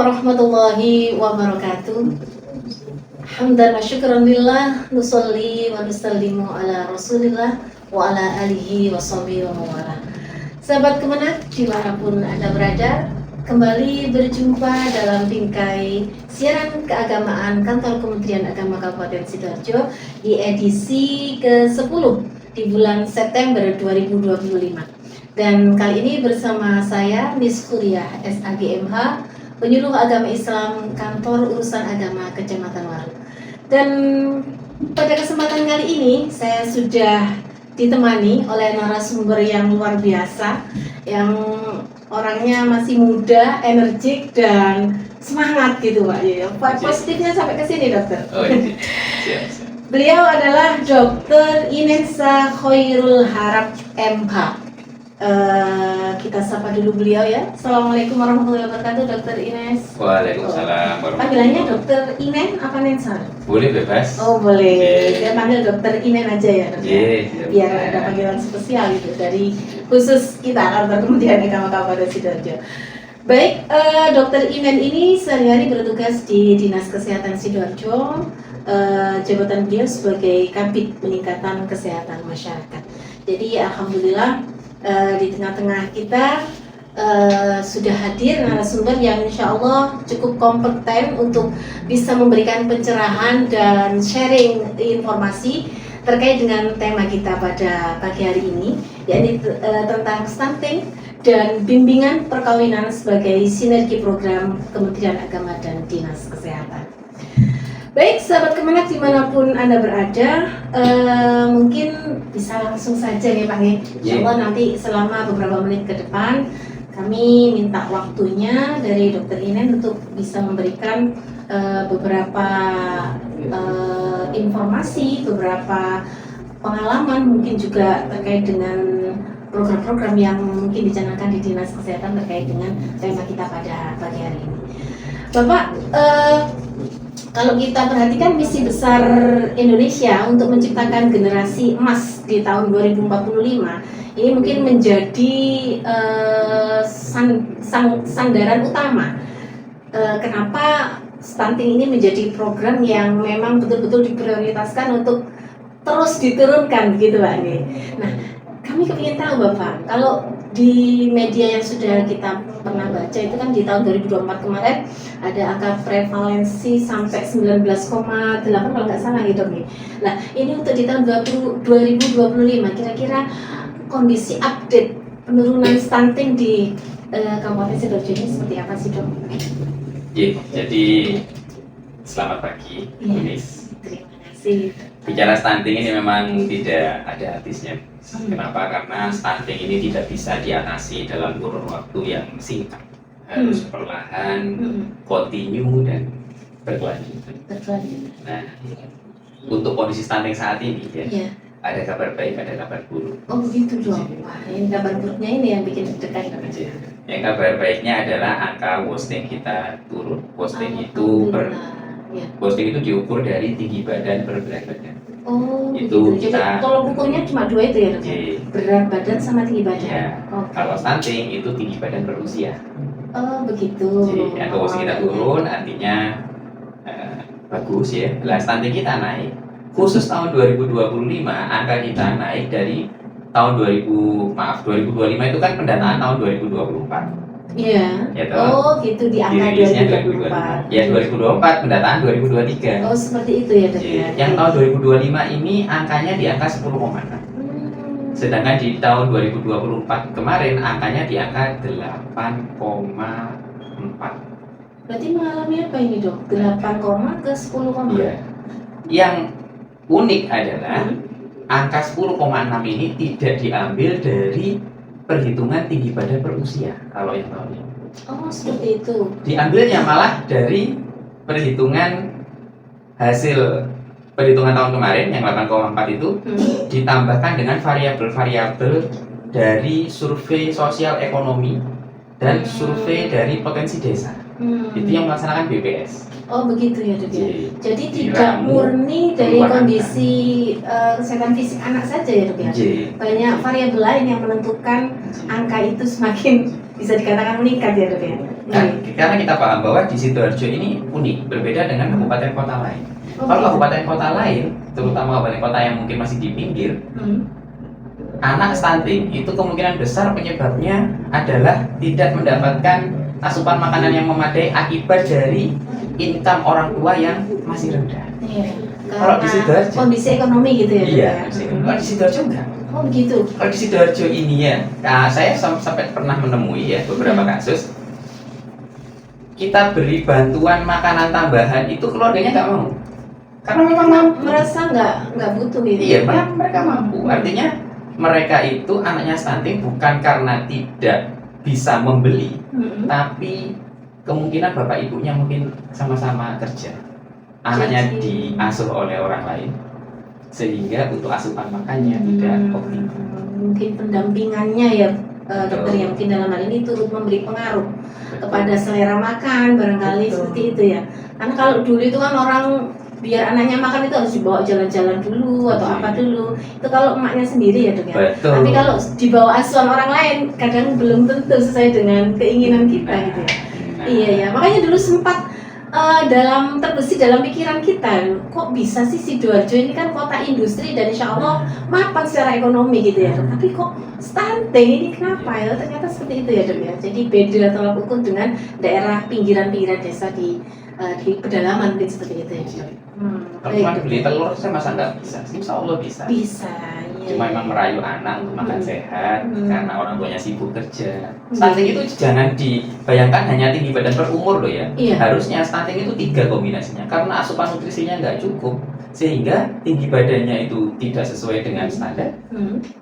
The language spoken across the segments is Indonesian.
warahmatullahi wabarakatuh. Hamdan wa syukran lillah, nusolli wa nusallimu ala rasulillah wa ala alihi wa sahbihi wa mawala. Sahabat Kemenak dimanapun Anda berada, kembali berjumpa dalam bingkai siaran keagamaan Kantor Kementerian Agama Kabupaten Sidoarjo di edisi ke-10 di bulan September 2025. Dan kali ini bersama saya Miss Kuryah SAGMH, penyuluh agama Islam Kantor Urusan Agama Kecamatan Waru. Dan pada kesempatan kali ini saya sudah ditemani oleh narasumber yang luar biasa, yang orangnya masih muda, energik dan semangat gitu Pak. Ya, positifnya sampai ke sini dokter. Oh, iya. Siap. Beliau adalah Dr. Inesa Khairul Harab MH. Kita sapa dulu beliau ya. Assalamualaikum warahmatullahi wabarakatuh, Dr. Ines. Waalaikumsalam warahmatullahi Panggilannya wabarakatuh. Dr. Inen apa Nensa? Boleh bebas. Oh boleh. Oke. Saya panggil Dr. Inen aja ya. Dok? Iya. Biar ada panggilan spesial gitu dari khusus kita Kantor Kementerian Agama Kabupaten Sidoarjo. Baik, Dr. Inen ini sehari-hari bertugas di Dinas Kesehatan Sidoarjo. Jabatan beliau sebagai Kabid Peningkatan Kesehatan Masyarakat. Jadi alhamdulillah di tengah-tengah kita sudah hadir narasumber yang insya Allah cukup kompeten untuk bisa memberikan pencerahan dan sharing informasi terkait dengan tema kita pada pagi hari ini, yakni tentang stunting dan bimbingan perkawinan sebagai sinergi program Kementerian Agama dan Dinas Kesehatan. Baik, sahabat Kemenak dimanapun Anda berada, mungkin bisa langsung saja nih Pak. Insya Allah nanti selama beberapa menit ke depan kami minta waktunya dari Dr. Inen untuk bisa memberikan beberapa informasi, beberapa pengalaman, mungkin juga terkait dengan program-program yang mungkin dicanangkan di Dinas Kesehatan terkait dengan tema kita pada pagi hari ini. Bapak, kalau kita perhatikan misi besar Indonesia untuk menciptakan generasi emas di tahun 2045 ini mungkin menjadi sandaran utama. Kenapa stunting ini menjadi program yang memang betul-betul diprioritaskan untuk terus diturunkan gitu Pak. Nah, kami kepingin tahu Bapak, kalau di media yang sudah kita pernah baca itu kan di tahun 2024 kemarin ada angka prevalensi sampai 19,8 kalau nggak salah gitu nih. Nah ini untuk di tahun 2025 kira-kira kondisi update penurunan stunting di Kabupaten Sidoarjo ini seperti apa sih dok? Iya, jadi selamat pagi, Miss. Terima kasih. Bicara stunting ini memang tidak ada habisnya. Kenapa? Karena stunting ini tidak bisa diatasi dalam kurun waktu yang singkat. Harus perlahan, continue dan berkelanjutan. Nah, untuk kondisi stunting saat ini ya, ada kabar baik, ada kabar buruk. Oh begitu dong. Wah, ini kabar buruknya ini yang bikin deg-degan. Yang kabar baiknya adalah angka wasting kita turun. Wasting itu wasting itu diukur dari tinggi badan per berat badan. Oh, itu gitu. kita. Jadi kalau ukurnya cuma dua itu ya, dok? Berat badan sama tinggi badan. Ya. Okay. Kalau stunting itu tinggi badan per usia. Oh begitu. Jadi angka wasting kita turun, artinya bagus ya. Lah stunting kita naik. Khusus tahun 2025 angka kita naik dari tahun 2025 itu kan pendataan tahun 2024. Iya. Ya, oh gitu di angka 2024. Ya 2024 pendataan 2023. Oh seperti itu ya dok ya. Yang tahun 2025 ini angkanya di angka 10,6. Sedangkan di tahun 2024 kemarin angkanya di angka 8,4. Berarti mengalami apa ini dok? 8, ke 10, Iya. Yang unik adalah angka 10,6 ini tidak diambil dari perhitungan tinggi badan per usia kalau yang tahun ini. Oh seperti itu. Diambilnya malah dari perhitungan hasil perhitungan tahun kemarin yang 8,4 itu ditambahkan dengan variabel-variabel dari survei sosial ekonomi dan survei dari potensi desa. Itu yang melaksanakan BPS. Oh begitu ya dok ya. J. Jadi tidak Diramu, murni dari keluar kondisi kesehatan fisik anak saja ya dok ya. J. Banyak variabel lain yang menentukan angka itu semakin bisa dikatakan meningkat ya dok ya. Nah, karena kita paham bahwa di Sidoarjo ini unik, berbeda dengan kabupaten kota lain. Oh, Kalau gitu. kabupaten kota lain, terutama kabupaten kota yang mungkin masih di pinggir, anak stunting itu kemungkinan besar penyebabnya adalah tidak mendapatkan asupan makanan yang memadai akibat dari income orang tua yang masih rendah. Iya. Kalau di Sidoarjo, kondisi ekonomi gitu ya. iya. Dok, ya? Kalau di Sidoarjo enggak. Oh begitu. Kalau di Sidoarjo ini ya, saya sampai pernah menemui ya beberapa kasus. Kita beri bantuan makanan tambahan itu keluarganya nggak mau, karena memang mampu. Merasa nggak butuh gitu. Iya, mereka mampu. Artinya mereka itu anaknya stunting bukan karena tidak bisa membeli, tapi kemungkinan bapak ibunya mungkin sama-sama kerja. Anaknya diasuh oleh orang lain, sehingga untuk asupan makannya tidak optimal. Mungkin pendampingannya ya dokter yang mungkin dalam hal ini turut memberi pengaruh kepada selera makan barangkali. Betul. Seperti itu ya. Karena kalau dulu itu kan orang biar anaknya makan itu harus dibawa jalan-jalan dulu atau apa dulu. Itu kalau emaknya sendiri ya dok ya. Betul. Tapi kalau dibawa asuhan orang lain kadang belum tentu sesuai dengan keinginan kita gitu ya. Iya ya. Makanya dulu sempat dalam terbesit dalam pikiran kita, kok bisa sih Sidoarjo ini kan kota industri dan insya Allah mapan secara ekonomi gitu ya. Tapi kok stunting ini kenapa ya? Ternyata seperti itu ya dok ya. Jadi beda tolak ukur dengan daerah pinggiran-pinggiran desa di pedalaman mungkin seperti itu ya. Kalau cuma beli telur saya masa nggak bisa? Insya Allah bisa. Bisa. Ya. Cuma memang merayu anak untuk makan sehat karena orang tuanya sibuk kerja. Stunting itu jangan dibayangkan hanya tinggi badan per umur loh ya. Iya. Harusnya stunting itu 3 kombinasinya karena asupan nutrisinya nggak cukup sehingga tinggi badannya itu tidak sesuai dengan standar.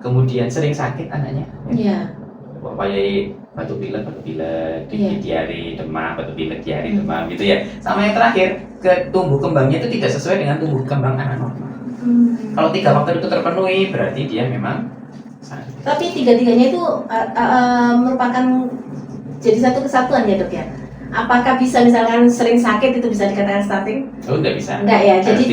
Kemudian sering sakit anaknya. Iya. Kayak batuk pilek, diare, demam, batuk pilek, diare, demam gitu ya. Sama yang terakhir, tumbuh kembangnya itu tidak sesuai dengan tumbuh kembang anak normal. Kalau 3 faktor itu terpenuhi, berarti dia memang sakit. Tapi tiga-tiganya itu merupakan jadi satu kesatuan ya dok ya. Apakah bisa misalkan sering sakit itu bisa dikatakan stunting? Oh, enggak bisa. Enggak ya. Jadi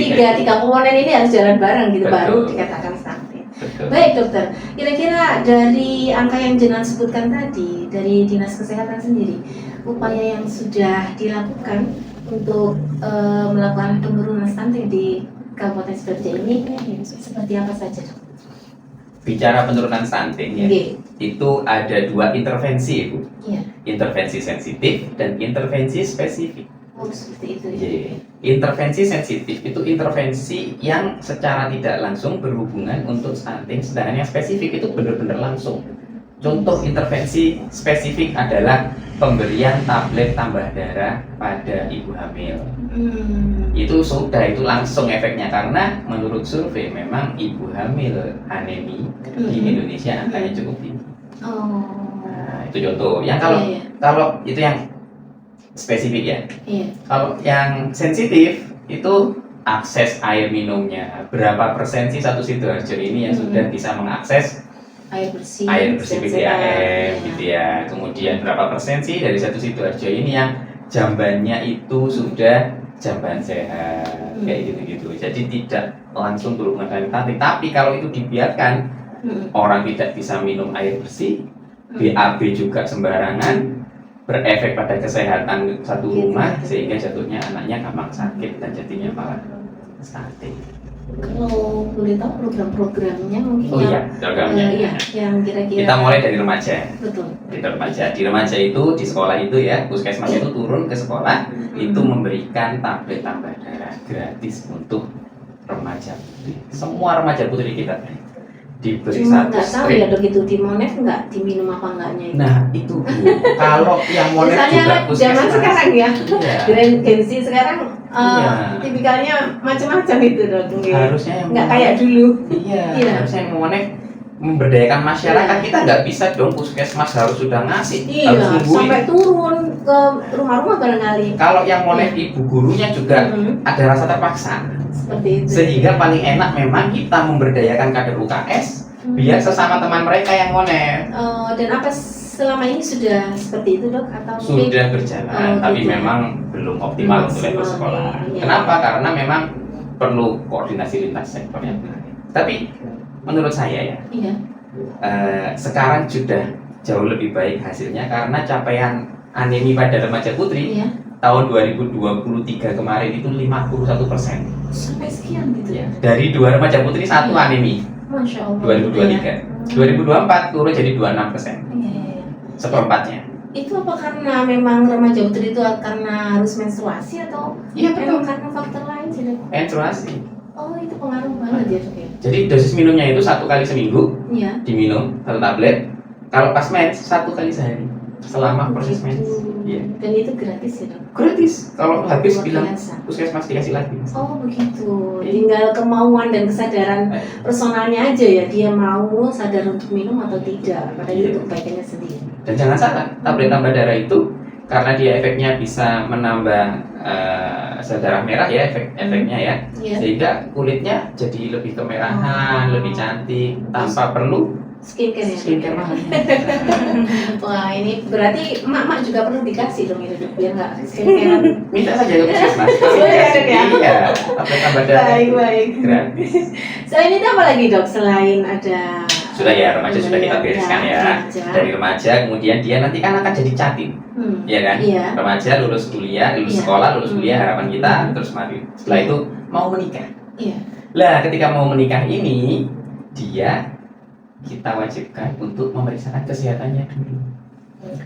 tiga komponen ini harus jalan bareng gitu. Betul. Baru dikatakan stunting. Betul. Baik dokter. Kira-kira dari angka yang jenengan sebutkan tadi dari Dinas Kesehatan sendiri, upaya yang sudah dilakukan untuk melakukan penurunan stunting di Kabupaten Sidoarjo ini seperti apa saja dok? Bicara penurunan stunting ya, Oke. itu ada 2 intervensi Ibu. Iya. Intervensi sensitif dan intervensi spesifik. Oh seperti itu ya. Jadi, intervensi sensitif itu intervensi yang secara tidak langsung berhubungan untuk stunting, sedangkan yang spesifik itu benar-benar langsung. Contoh intervensi spesifik adalah pemberian tablet tambah darah pada ibu hamil. Itu langsung efeknya karena menurut survei memang ibu hamil anemi di Indonesia angkanya cukup tinggi. Nah, itu contoh. Yang kalau itu yang spesifik ya. Iya. Kalau yang sensitif itu akses air minumnya. Berapa persen sih satu Sidoarjo ini yang sudah bisa mengakses air bersih PDAM gitu ya. Kemudian berapa persen sih dari satu Sidoarjo ini yang jambannya itu sudah jamban sehat kayak gitu-gitu. Jadi tidak langsung berhubungan dengan stunting. Tapi kalau itu dibiarkan orang tidak bisa minum air bersih, BAB juga sembarangan, berefek pada kesehatan satu rumah sehingga jatuhnya anaknya gampang sakit dan jadinya malah stunting. Kalau boleh tahu program-programnya mungkin programnya. Iya, yang kira-kira kita mulai dari remaja. Betul. Di remaja itu di sekolah itu ya, puskesmas itu turun ke sekolah itu memberikan tablet tambah darah gratis untuk remaja putri. Semua remaja putri kita diberi Cuma satu nggak tahu strip. ya dok itu di Monef nggak diminum apa enggaknya itu. Nah itu Bu. Kalau yang Monef juga Misalnya zaman puskesmas. sekarang ya, Iya. Gen Z sekarang tipikalnya macam-macam itu dok. Harusnya yang Nggak kayak dulu. Iya. Iya. Harusnya yang Monef memberdayakan masyarakat. Iya. Kita nggak bisa dong puskesmas harus sudah ngasih, Iya, harus nungguin. sampai turun ke rumah-rumah barangkali. Kalau yang Monef ibu gurunya juga ada rasa terpaksa. Seperti itu. Sehingga paling enak memang kita memberdayakan kader UKS biar sesama teman mereka yang Monef. Dan apa selama ini sudah seperti itu dok atau mungkin Sudah berjalan, tapi gitu ya? memang belum optimal untuk level Maksimal, sekolah. iya. Kenapa? Karena memang perlu koordinasi lintas sektor yang baik. Tapi menurut saya ya, Iya. sekarang sudah jauh lebih baik hasilnya karena capaian anemi pada remaja putri Iya. tahun 2023 kemarin itu 51%. Sampai sekian gitu Ya, dari 2 remaja putri 1 anemi Masya Allah. 2023. 2024 turun jadi 26%, Iya. seperempatnya. Itu apa karena memang remaja putri itu karena harus menstruasi atau Iya, betul. memang karena faktor lain sih dok? Menstruasi. Oh itu pengaruh banget ya dok ya? Jadi dosis minumnya itu 1 kali seminggu Iya. diminum 1 tablet. Kalau pas mens 1 kali sehari selama proses mens. Iya. Dan itu gratis ya dok? Gratis. Kalau habis Luar bilang biasa. puskesmas dikasih lagi. Oh begitu. Tinggal kemauan dan kesadaran personalnya aja ya, dia mau sadar untuk minum atau tidak. Padahal itu kebaikannya sendiri. Dan jangan salah, tablet tambah darah itu karena dia efeknya bisa menambah sel darah merah ya, efeknya ya, Iya. sehingga kulitnya jadi lebih kemerahan, lebih cantik tanpa perlu Skincare ya. skincare mahal. Wah ini berarti emak-emak juga perlu dikasih dong itu dok, biar nggak skincare. Minta saja ke puskesmas. Oh, iya, dok, ya? Iya, tablet tambah darah Baik. gratis. Selain itu apa lagi dok? Selain ada Sudah ya, remaja sudah kita bereskan ya. remaja. Dari remaja kemudian dia nanti kan akan jadi catin, ya kan? Iya. Remaja lulus kuliah, lulus Iya. sekolah, lulus kuliah, harapan kita terus mari. Setelah itu mau menikah. Iya. Lah, ketika mau menikah ini kita wajibkan untuk memeriksakan kesehatannya dulu.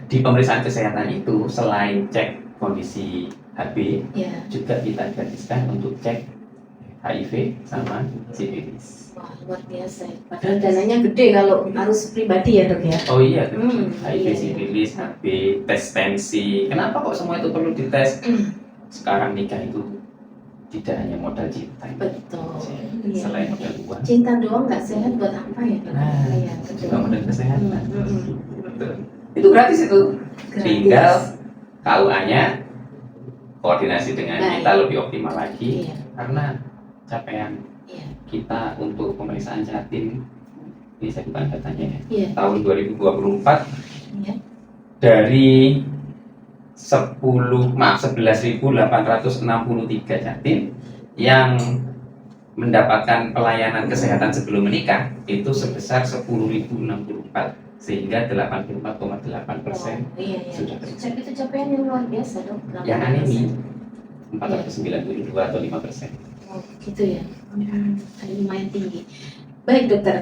Di pemeriksaan kesehatan itu selain cek kondisi HB, Iya. juga kita gratiskan untuk cek HIV sama sifilis. Wah luar biasa. Ya. Padahal dananya gede kalau harus pribadi ya dok ya. Oh iya, HIV, Iya. sifilis, HB, tes tensi. Kenapa kok semua itu perlu dites? Sekarang nikah itu tidak hanya modal cinta, Betul. Iya. selain modal uang, Cinta doang nggak sehat buat apa ya dok? Nah, Iya, juga modal kesehatan. Betul. Betul. Itu gratis itu. Gratis. Tinggal KUA-nya koordinasi dengan Baik. kita lebih optimal lagi Iya. karena capaian Iya. kita untuk pemeriksaan jatim ini saya bukan datanya ya. Iya. Tahun 2024 Iya. dari 11.863 jatim yang mendapatkan pelayanan kesehatan sebelum menikah itu sebesar 10.064 sehingga 84,8% Iya. sudah tercapai. Itu capaian yang luar biasa dok. Yang anemi 492 atau 5%. Oh, gitu ya. Lumayan tinggi. Baik dokter.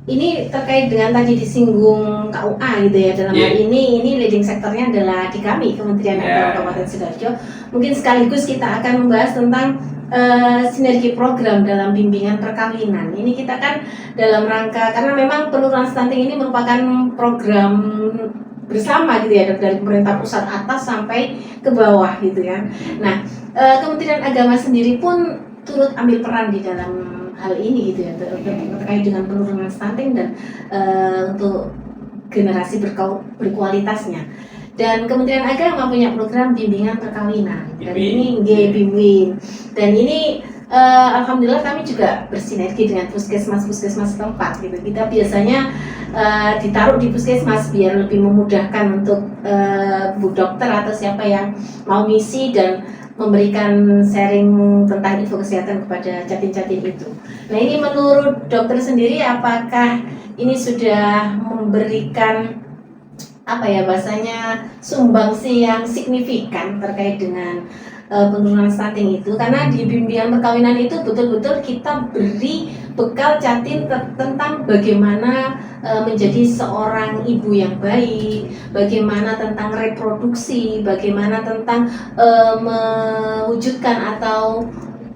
Ini terkait dengan tadi disinggung KUA gitu ya dalam hal ini leading sektornya adalah di kami Kementerian Agama Kabupaten Sidoarjo. Mungkin sekaligus kita akan membahas tentang sinergi program dalam bimbingan perkawinan. Ini kita kan dalam rangka karena memang penurunan stunting ini merupakan program bersama gitu ya dari pemerintah pusat atas sampai ke bawah gitu ya. Nah, Kementerian Agama sendiri pun turut ambil peran di dalam hal ini gitu ya terkait dengan penurunan stunting dan untuk generasi berkualitasnya. Dan Kementerian Agama punya program bimbingan perkawinan dan ini bimbing dan ini alhamdulillah kami juga bersinergi dengan puskesmas tempat gitu. Kita biasanya ditaruh di puskesmas biar lebih memudahkan untuk bu dokter atau siapa yang mau misi dan memberikan sharing tentang info kesehatan kepada jatin-jatin itu. Nah ini menurut dokter sendiri apakah ini sudah memberikan apa ya bahasanya sumbangsi yang signifikan terkait dengan penurunan stunting itu? Karena di bimbingan perkawinan itu betul-betul kita beri bekal jatin tentang bagaimana menjadi seorang ibu yang baik, bagaimana tentang reproduksi, bagaimana tentang mewujudkan atau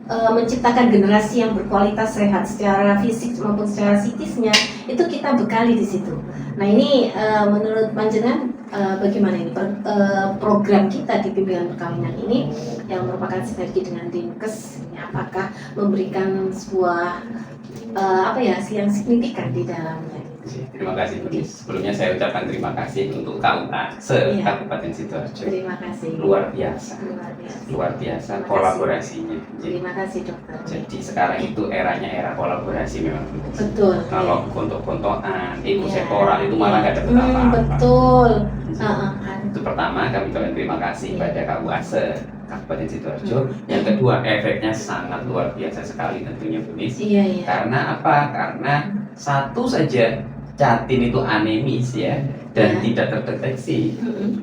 menciptakan generasi yang berkualitas sehat secara fisik maupun secara psikisnya, itu kita bekali di situ. Nah ini menurut panjenengan bagaimana ini program kita di bimbingan perkawinan ini yang merupakan sinergi dengan Dinkes, ini apakah memberikan sebuah apa ya yang signifikan di dalamnya? Gitu. Terima kasih Bu Nis. Sebelumnya saya ucapkan terima kasih untuk KUA Iya. Kabupaten Sidoarjo. Terima kasih. Luar biasa. Luar biasa. Luar biasa Terima kasih. kolaborasinya. Terima kasih dokter. Jadi sekarang itu eranya era kolaborasi memang. Betul. Kalau gontok-gontokan, Iya. sektoral itu malah nggak dapat apa-apa. Betul. Itu pertama, kami ucapkan terima kasih Iya. pada KUASE Kabupaten Sidoarjo. Yang kedua, efeknya sangat luar biasa sekali tentunya Bu Nis. Iya, iya. Karena apa? Karena satu saja jatin itu anemis ya dan Ya. tidak terdeteksi,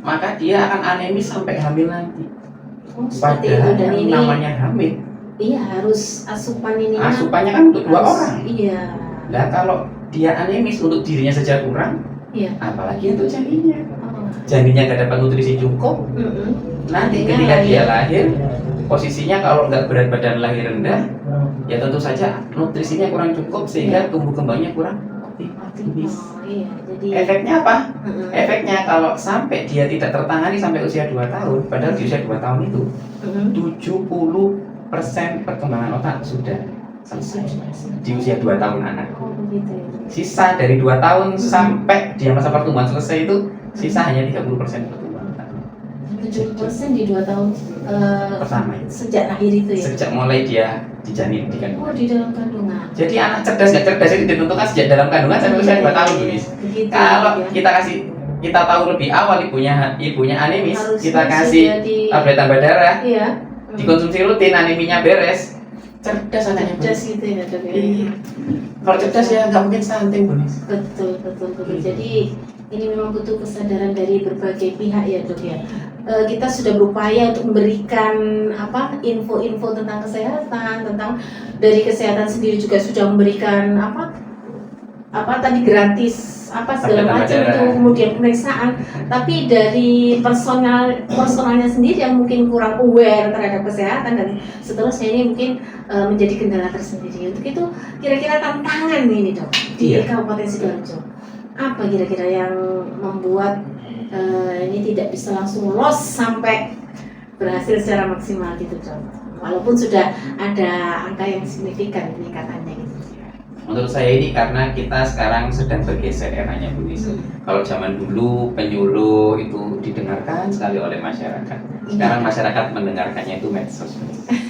maka dia akan anemis sampai hamil nanti. Oh, seperti itu. Padahal Dan yang ini namanya hamil, iya harus asupan ini. asupannya kan untuk dua orang. Iya. Nah kalau dia anemis untuk dirinya saja kurang, Iya. apalagi untuk janinnya. Oh. Janinnya nggak dapat nutrisi cukup, nanti ketika dia lahir, posisinya kalau nggak berat badan lahir rendah, ya tentu saja nutrisinya kurang cukup sehingga tumbuh kembangnya kurang optimis. Oh, iya. Jadi Efeknya apa? Efeknya kalau sampai dia tidak tertangani sampai usia 2 tahun, padahal di usia 2 tahun itu 70% perkembangan otak sudah selesai di usia 2 tahun anak. Oh, begitu ya. Sisa dari 2 tahun sampai dia masa pertumbuhan selesai itu sisa hanya 30% pertumbuhan otak. 70% di 2 tahun Pertama itu. sejak lahir itu ya. Sejak mulai dia dijanin di kandungan. Oh, di dalam kandungan. Jadi anak cerdas nggak cerdas itu ditentukan sejak dalam kandungan sampai usia 2 tahun Luis. Begitu, Kalau ya. kita tahu lebih awal ibunya anemis, Harusnya kita kasih sudah di- tablet tambah darah, Iya. dikonsumsi rutin, aneminya beres, cerdas anaknya. Cerdas gitu ya dok ya. Iya. Kalau cerdas ya nggak mungkin stunting Bu Nis. Betul. Jadi ini memang butuh kesadaran dari berbagai pihak ya dok ya. Kita sudah berupaya untuk memberikan info-info tentang kesehatan, tentang dari kesehatan sendiri juga sudah memberikan tadi gratis segala Tambah macam darah. itu, kemudian pemeriksaan. Tapi dari personalnya sendiri yang mungkin kurang aware terhadap kesehatan dan seterusnya, ini mungkin menjadi kendala tersendiri. Untuk itu kira-kira tantangan ini dok di Iya. Kabupaten Sidoarjo, apa kira-kira yang membuat ini tidak bisa langsung los sampai berhasil secara maksimal gitu dok, walaupun sudah ada angka yang signifikan peningkatannya gitu. Menurut saya ini karena kita sekarang sedang bergeser eranya Bu Nis. Kalau zaman dulu penyuluh itu didengarkan sekali oleh masyarakat. Sekarang masyarakat mendengarkannya itu medsos.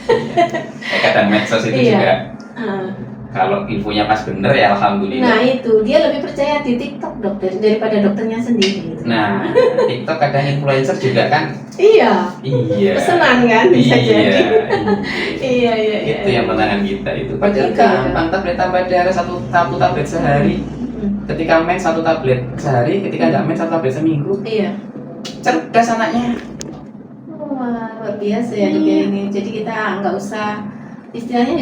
Ya, kadang medsos itu Iya. juga Ah. kalau infonya pas bener ya alhamdulillah. Nah itu dia lebih percaya di TikTok dokter daripada dokternya sendiri. Gitu. Nah, TikTok kadang influencer juga kan. Iya. Iya. Pesanan kan bisa Iya. jadi. Iya. Iya. Itu yang tantangan kita itu. Padahal Begitu, ya. gampang, tablet tambah darah satu tablet sehari. Ketika main 1 tablet sehari, ketika nggak main 1 tablet seminggu. Iya. Cerdas anaknya. Wah, luar biasa ya dok ya ini. Jadi kita nggak usah istilahnya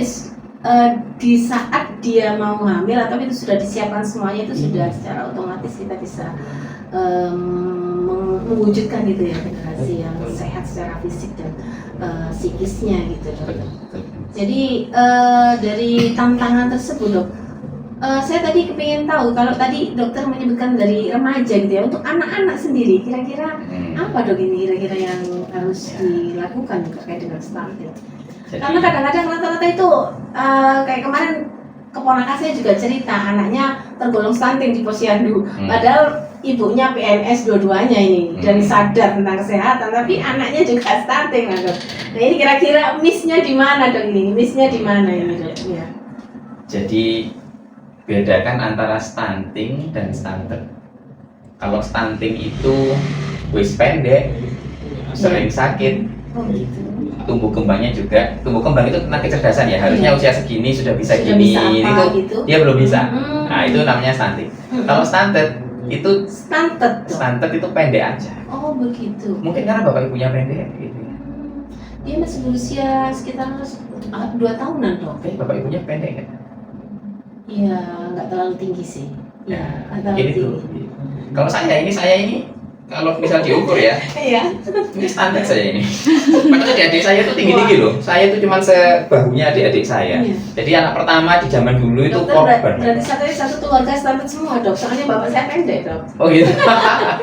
di saat dia mau hamil atau itu sudah disiapkan semuanya, itu sudah secara otomatis kita bisa mewujudkan gitu ya generasi yang sehat secara fisik dan psikisnya gitu dok. Jadi dari tantangan tersebut dok, saya tadi kepingin tahu kalau tadi dokter menyebutkan dari remaja gitu ya, untuk anak-anak sendiri kira-kira apa dok ini kira-kira yang harus dilakukan terkait dengan stunting? Karena kadang-kadang rata-rata itu kayak kemarin keponakan saya juga cerita anaknya tergolong stunting di posyandu, padahal ibunya PNS dua-duanya ini dan sadar tentang kesehatan, tapi anaknya juga stunting lah dok. Nah ini kira-kira miss-nya di mana dok ini? Miss-nya di mana ini dok? Ya. Jadi bedakan antara stunting dan stunted. Kalau stunting itu wis pendek, sering sakit, Oh gitu. tumbuh kembang itu tentang kecerdasan ya, harusnya usia segini sudah bisa Sudah gini, bisa apa, itu gitu. dia belum bisa. Hmm. Nah itu namanya stunting. Kalau stunted itu Stunted itu pendek aja. Oh begitu. Mungkin karena bapak ibunya pendek gitu ya. Dia masih berusia sekitar 2 tahunan dok. Oke, bapak ibunya pendek kan? Iya, nggak terlalu tinggi sih. Iya, nggak terlalu Gini tinggi. tuh. Kalau saya ini kalau misal diukur ya, Iya. ini standar saya ini. Padahal adik-adik saya itu tinggi-tinggi loh. Saya itu cuma sebahunya adik-adik saya. Iya. Jadi anak pertama di zaman dulu itu Dokter korban. berarti satu keluarga standar semua dok. Soalnya bapak saya pendek dok. Oh gitu.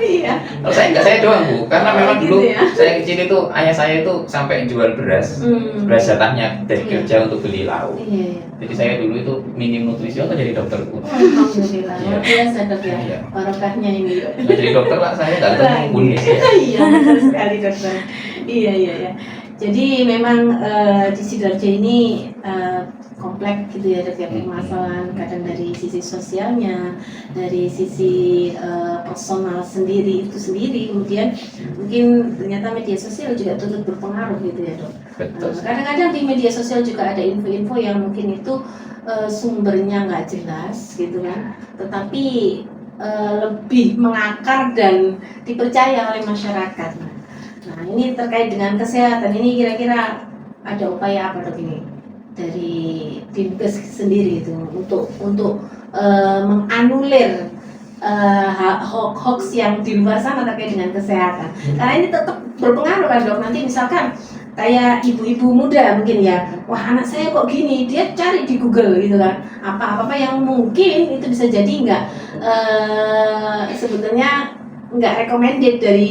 Iya. Kalau saya enggak, saya doang Bu. Karena Oh, memang gitu dulu ya. saya kecil itu ayah saya itu sampai jual beras. Beras jatahnya dari Iya. kerja untuk beli lauk. Iya. Jadi saya dulu itu minim nutrisi atau jadi dokter Bu. Alhamdulillah. Iya. Luar biasa dok ya. Iya. Barokahnya ini dok. Nah, jadi dokter lah saya nggak ketemu Unis ya. Iya betul sekali dokter. Iya. Jadi memang di Sidoarjo ini kompleks gitu ya dok ya, permasalahan kadang dari sisi sosialnya, dari sisi personal sendiri itu sendiri, kemudian mungkin ternyata media sosial juga turut berpengaruh gitu ya dok. Betul. Kadang-kadang di media sosial juga ada info-info yang mungkin itu sumbernya nggak jelas gitu kan, tetapi lebih mengakar dan dipercaya oleh masyarakat. Nah ini terkait dengan kesehatan ini kira-kira ada upaya apa dok ini dari Dinkes sendiri itu untuk menganulir hoax yang di luar sana terkait dengan kesehatan. Karena ini tetap berpengaruh kan dok. Nanti misalkan kayak ibu-ibu muda mungkin ya, wah anak saya kok gini, dia cari di Google gitu kan, apa-apa yang mungkin itu bisa jadi sebetulnya nggak recommended dari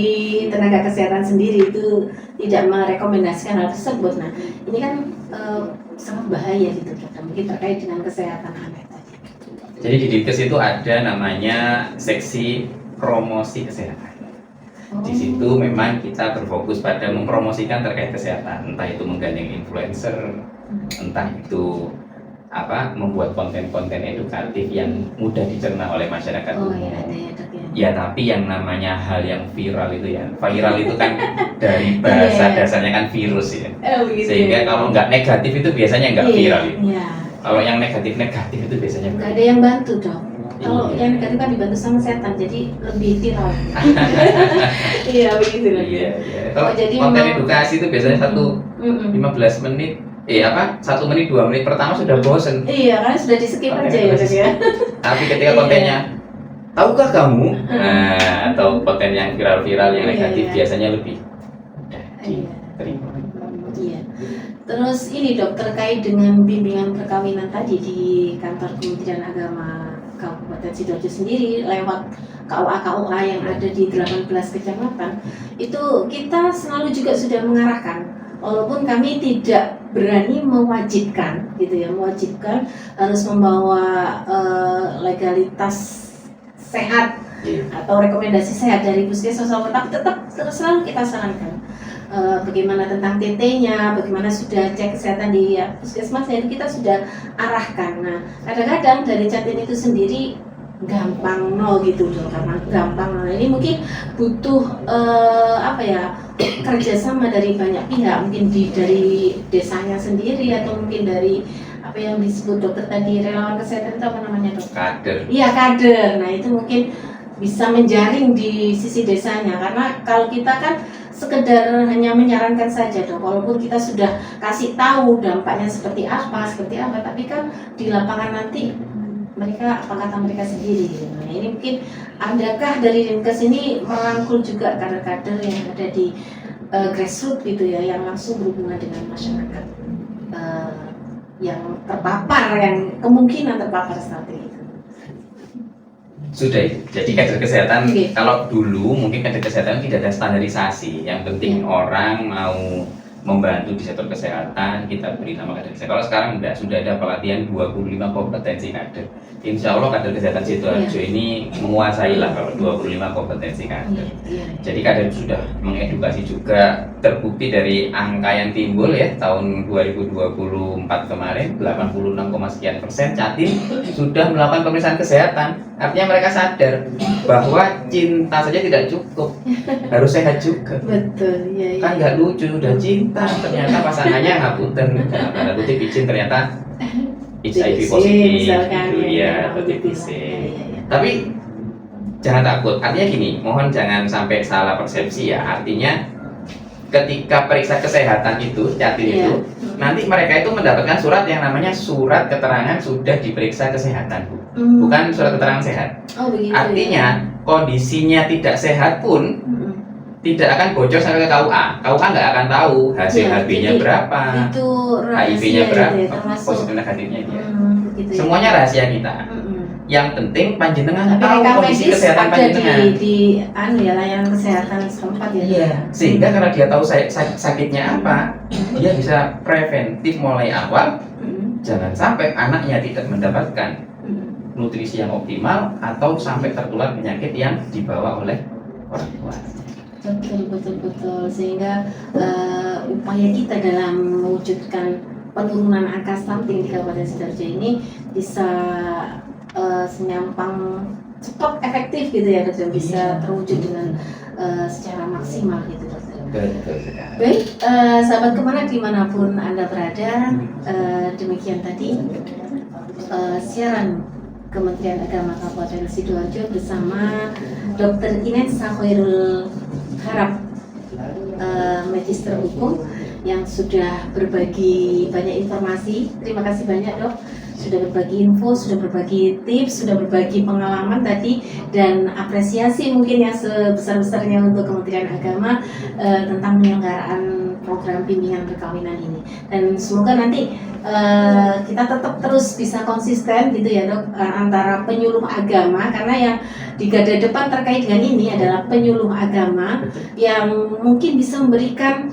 tenaga kesehatan sendiri, itu tidak merekomendasikan hal tersebut. Nah ini kan sangat bahaya gitu dok, mungkin terkait dengan kesehatan anak tadi. Jadi di Dinkes itu ada namanya seksi promosi kesehatan. Di situ memang kita berfokus pada mempromosikan terkait kesehatan, entah itu menggandeng influencer, entah itu membuat konten-konten edukatif yang mudah dicerna oleh masyarakat Oh umum. iya ada ya dok ya. Ya tapi yang namanya hal yang viral itu ya, viral itu kan dari bahasa dasarnya kan virus ya. Begitu Sehingga ya. kalau nggak negatif itu biasanya nggak viral itu. Iya. Kalau yang negatif-negatif itu biasanya Nggak ada yang bantu dok. Kalau Iya. yang negatif kan dibantu sama setan, jadi lebih viral. Iya begitu loh. Iya. Kalau jadi konten memang- edukasi itu biasanya 15 menit, 1 menit 2 menit pertama sudah bosen. Iya karena sudah di skip Konten aja ya dok edukasi. ya. Tapi ketika Iya. kontennya, tahukah kamu? Nah, atau konten yang viral-viral yang Iya, negatif iya. biasanya lebih mudah Iya. diterima. Iya. Terus ini dok terkait dengan bimbingan perkawinan tadi di kantor Kementerian Agama Kabupaten Sidoarjo sendiri lewat KUA yang ada di 18 kecamatan itu kita selalu juga sudah mengarahkan, walaupun kami tidak berani mewajibkan gitu ya, mewajibkan harus membawa legalitas sehat Iya. atau rekomendasi sehat dari puskesmas, tapi tetap terus selalu kita sarankan bagaimana tentang TT-nya, bagaimana sudah cek kesehatan di puskesmas, jadi kita sudah arahkan. Nah, kadang-kadang dari catin itu sendiri gampang gitu loh, karena gampang. Nah, ini mungkin butuh kerjasama dari banyak pihak, mungkin dari desanya sendiri atau mungkin dari apa yang disebut dokter tadi, relawan kesehatan itu apa namanya dok? Kader. Iya kader. Nah itu mungkin bisa menjaring di sisi desanya, karena kalau kita kan sekedar hanya menyarankan saja dok, walaupun kita sudah kasih tahu dampaknya seperti apa, tapi kan di lapangan nanti mereka apa kata mereka sendiri. Nah ini mungkin adakah dari Dinkes ini merangkul juga kader-kader yang ada di grassroots gitu ya, yang langsung berhubungan dengan masyarakat yang terpapar, yang kemungkinan terpapar seperti itu. Sudah itu. Jadi kader kesehatan, Oke. kalau dulu mungkin kader kesehatan tidak ada standarisasi. Yang penting orang mau membantu di sektor kesehatan, kita beri nama kader kesehatan. Kalau sekarang enggak, sudah ada pelatihan 25 kompetensi kader. Insya Allah kader kesehatan Sidoarjo ini menguasai lah kalau 25 kompetensi kader. Iya. Jadi kader sudah mengedukasi juga, terbukti dari angka yang timbul ya tahun 2024 kemarin 86,sekian% Catin sudah melakukan pemeriksaan kesehatan. Artinya mereka sadar bahwa cinta saja tidak cukup, harus sehat juga. Betul, iya. Kan nggak lucu, udah cinta ternyata pasangannya ngapunten, dalam tanda kutip izin ternyata HIV positif, misalkan, gitu ya, atau TBC. Tapi jangan takut, artinya gini, mohon jangan sampai salah persepsi ya. Artinya ketika periksa kesehatan itu, Catin Iya. itu, nanti mereka itu mendapatkan surat yang namanya surat keterangan sudah diperiksa kesehatan, Bu. bukan surat keterangan sehat. Oh, begitu. Artinya kondisinya tidak sehat pun tidak akan bocor sampai ke KUA. KUA nggak akan tahu hasil Ya, HB-nya jadi berapa, itu HIV-nya rahasia berapa, gitu ya, termasuk positif negatifnya dia. gitu ya. Semuanya rahasia kita. Yang penting panjenengan Tapi tahu rekam kondisi medis kesehatan ada panjenengan. di ya layanan kesehatan setempat ya. Iya. Sehingga karena dia tahu sakitnya apa, dia bisa preventif mulai awal. Jangan sampai anaknya tidak mendapatkan nutrisi yang optimal atau sampai tertular penyakit yang dibawa oleh orang tua. Betul. Sehingga upaya kita dalam mewujudkan penurunan angka stunting di Kabupaten Sidoarjo ini bisa senyampang, cepat, efektif gitu ya dokter, bisa terwujud dengan secara maksimal gitu dokter. Betul sekali. Baik, sahabat kemana dimanapun Anda berada, demikian tadi siaran Kementerian Agama Kabupaten Sidoarjo bersama Dr. Ines Khairul Harap, Magister Hukum, yang sudah berbagi banyak informasi. Terima kasih banyak dok, sudah berbagi info, sudah berbagi tips, sudah berbagi pengalaman tadi, dan apresiasi mungkin yang sebesar-besarnya untuk Kementerian Agama tentang penyelenggaraan program bimbingan perkawinan ini. Dan semoga nanti kita tetap terus bisa konsisten gitu ya dok, antara penyuluh agama, karena yang di garda depan terkait dengan ini adalah penyuluh agama yang mungkin bisa memberikan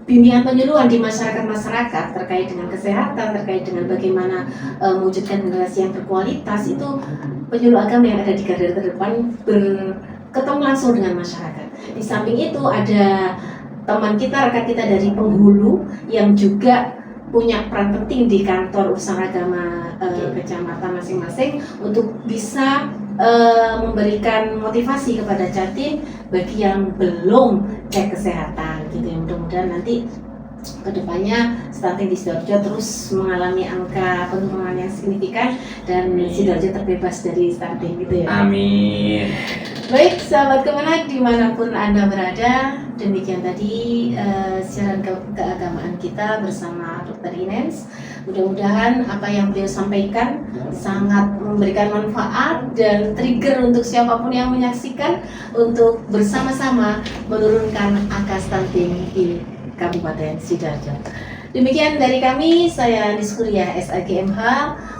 bimbingan penyuluhan di masyarakat terkait dengan kesehatan, terkait dengan bagaimana mewujudkan generasi yang berkualitas. Itu penyuluh agama yang ada di garda terdepan berketemu langsung dengan masyarakat. Di samping itu ada teman kita, rekan kita dari penghulu yang juga punya peran penting di kantor urusan agama kecamatan masing-masing untuk bisa memberikan motivasi kepada Jatim bagi yang belum cek kesehatan gitu ya. Mudah-mudahan nanti kedepannya stunting di Sidoarjo terus mengalami angka penurunan yang signifikan dan Sidoarjo terbebas dari stunting gitu ya. Amin. Baik, sahabat Kemenak dimanapun Anda berada, demikian tadi siaran keagamaan kita bersama Dr. Ines. Mudah-mudahan apa yang beliau sampaikan sangat memberikan manfaat dan trigger untuk siapapun yang menyaksikan untuk bersama-sama menurunkan angka stunting di Kabupaten Sidoarjo. Demikian dari kami, saya Niskuria SAGMH,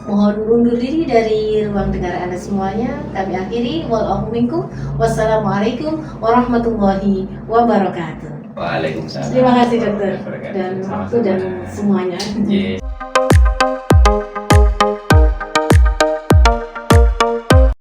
mohon undur diri dari ruang dengar Anda semuanya. Kami akhiri, wal minkum, wassalamualaikum warahmatullahi wabarakatuh. Waalaikumsalam. Terima kasih dokter dan waktu dan semuanya. Yes.